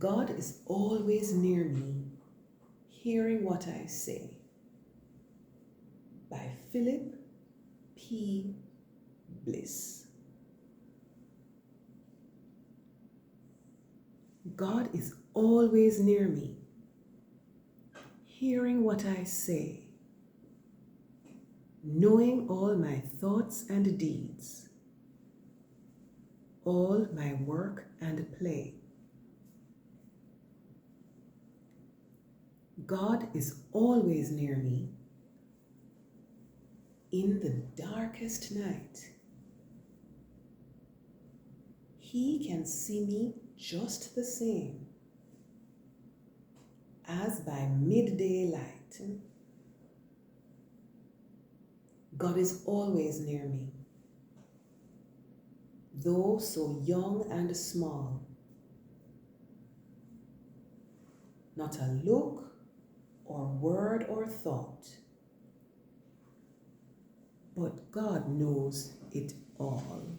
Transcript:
God is always near me, hearing what I say. By Philip P. Bliss. God is always near me, hearing what I say, knowing all my thoughts and deeds, all my work and play. God is always near me in the darkest night. He can see me just the same as by midday light. God is always near me, though so young and small. Not a look or word or thought, but God knows it all.